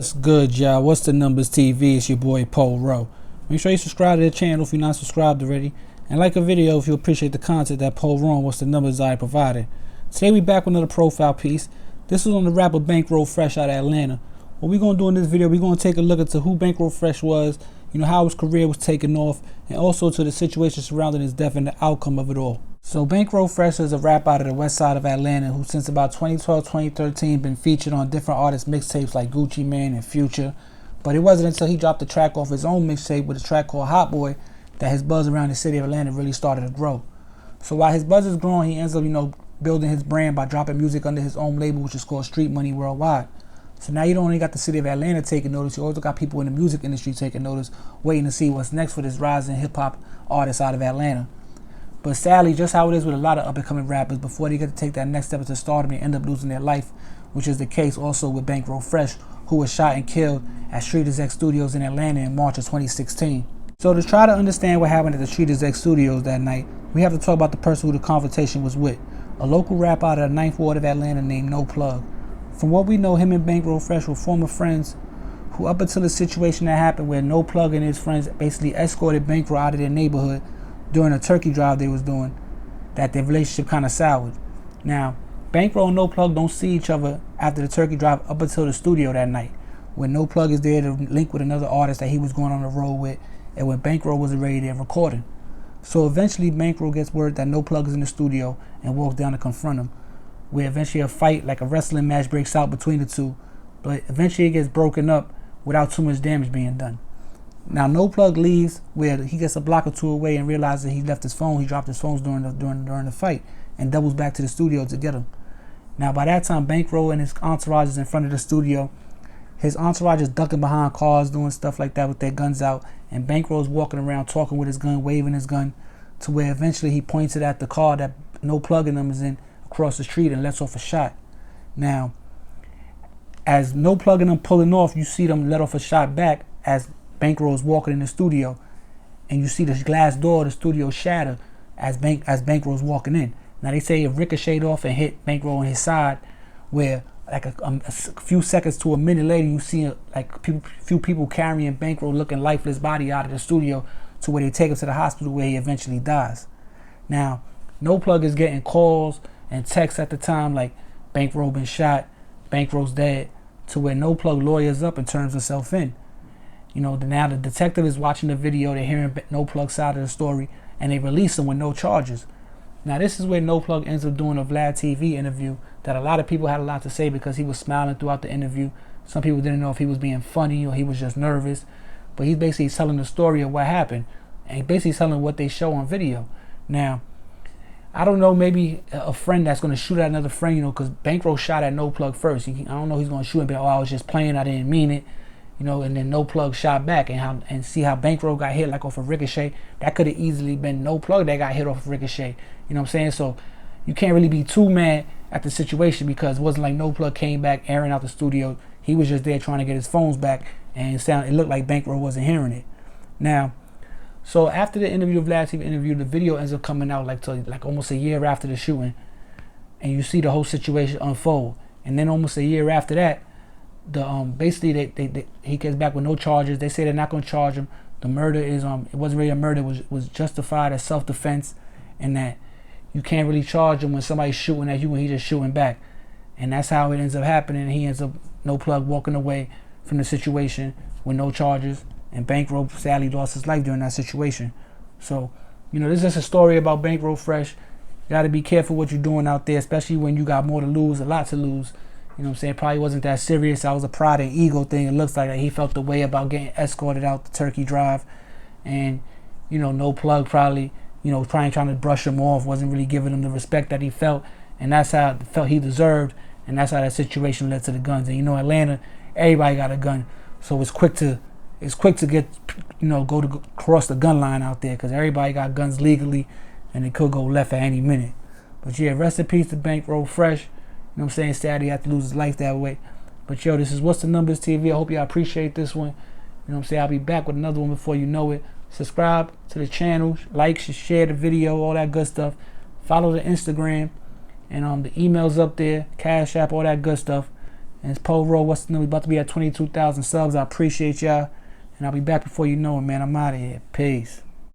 What's good, y'all? What's the numbers TV? It's your boy Paul Rowe. Make sure you subscribe to the channel if you're not subscribed already, and like a video if you appreciate the content that Paul Rowe and What's the Numbers I provided. Today we back with another profile piece. This is on the rapper Bankroll fresh out of Atlanta. What we're gonna do in this video, we're gonna take a look into who Bankroll fresh was, how his career was taking off, and also to the situation surrounding his death and the outcome of it all. So Bankroll fresh is a rapper out of the west side of Atlanta who since about 2012, 2013 been featured on different artists' mixtapes like Gucci Mane and Future. But it wasn't until he dropped the track off his own mixtape with a track called Hot Boy that his buzz around the city of Atlanta really started to grow. So while his buzz is growing, he ends up, building his brand by dropping music under his own label, which is called Street Money Worldwide. So now you don't only got the city of Atlanta taking notice, you also got people in the music industry taking notice, waiting to see what's next for this rising hip-hop artist out of Atlanta. But sadly, just how it is with a lot of up-and-coming rappers, before they get to take that next step into stardom, they end up losing their life, which is the case also with Bankroll Fresh, who was shot and killed at Street Exec Studios in Atlanta in March of 2016. So to try to understand what happened at the Street Exec Studios that night, we have to talk about the person who the confrontation was with, a local rapper out of the 9th Ward of Atlanta named No Plug. From what we know, him and Bankroll Fresh were former friends who, up until the situation that happened where No Plug and his friends basically escorted Bankroll out of their neighborhood during a turkey drive they was doing, that their relationship kind of soured. Now, Bankroll and No Plug don't see each other after the turkey drive up until the studio that night, when No Plug is there to link with another artist that he was going on the road with, and when Bankroll was already there recording. So eventually Bankroll gets word that No Plug is in the studio and walks down to confront him, where eventually a fight, like a wrestling match, breaks out between the two, but eventually it gets broken up without too much damage being done. Now No Plug leaves, where he gets a block or two away and realizes that he left his phone. He dropped his phones during the fight, and doubles back to the studio to get him. Now by that time, Bankroll and his entourage is in front of the studio. His entourage is ducking behind cars, doing stuff like that with their guns out, and Bankroll's walking around talking with his gun, waving his gun, to where eventually he points it at the car that No Plug and them is in across the street and lets off a shot. Now, as No Plug and them pulling off, you see them let off a shot back as Bankroll is walking in the studio, and you see the glass door of the studio shatter as Bankroll's walking in. Now they say it ricocheted off and hit Bankroll on his side, where like a few seconds to a minute later, you see few people carrying Bankroll looking lifeless body out of the studio to where they take him to the hospital where he eventually dies. Now, No Plug is getting calls and texts at the time like Bankroll been shot, Bankroll's dead, to where No Plug lawyers up and turns himself in. Now the detective is watching the video, they're hearing No Plug's side of the story, and they release him with no charges. Now this is where No Plug ends up doing a Vlad TV interview that a lot of people had a lot to say because he was smiling throughout the interview. Some people didn't know if he was being funny or he was just nervous, but he's basically telling the story of what happened, and he's basically telling what they show on video. Now, I don't know, maybe a friend that's going to shoot at another friend, because Bankroll shot at No Plug first. I don't know, he's going to shoot and be like, oh, I was just playing, I didn't mean it. And then No Plug shot back, and see how Bankroll got hit like off a ricochet. That could have easily been No Plug that got hit off a ricochet. You know what I'm saying? So you can't really be too mad at the situation, because it wasn't like No Plug came back airing out the studio. He was just there trying to get his phones back, and it looked like Bankroll wasn't hearing it. Now, so after the interview, Vlad TV interview, the video ends up coming out like almost a year after the shooting, and you see the whole situation unfold. And then almost a year after that, basically he gets back with no charges. They say they're not going to charge him. The murder is it wasn't really a murder, it was justified as self-defense, and that you can't really charge him when somebody's shooting at you and he's just shooting back. And that's how it ends up happening. He ends up, No Plug, walking away from the situation with no charges, and Bankroll sadly lost his life during that situation. So this is just a story about Bankroll Fresh. You got to be careful what you're doing out there, especially when you got more to lose, a lot to lose. You know what I'm saying? Probably wasn't that serious. That was a pride and ego thing. It looks like he felt the way about getting escorted out the turkey drive. And, No Plug probably, trying to brush him off, wasn't really giving him the respect that he felt. And that's how it felt he deserved. And that's how that situation led to the guns. And Atlanta, everybody got a gun. So it's quick to get, go to cross the gun line out there, because everybody got guns legally and it could go left at any minute. But yeah, rest in peace to Bankroll Fresh. You know what I'm saying? Sad he had to lose his life that way. But this is What's the Numbers TV. I hope y'all appreciate this one. You know what I'm saying? I'll be back with another one before you know it. Subscribe to the channel, like, share the video, all that good stuff. Follow the Instagram, and the email's up there, Cash App, all that good stuff. And it's Paul Rowe. What's the number? About to be at 22,000 subs. I appreciate y'all. And I'll be back before you know it, man. I'm out of here. Peace.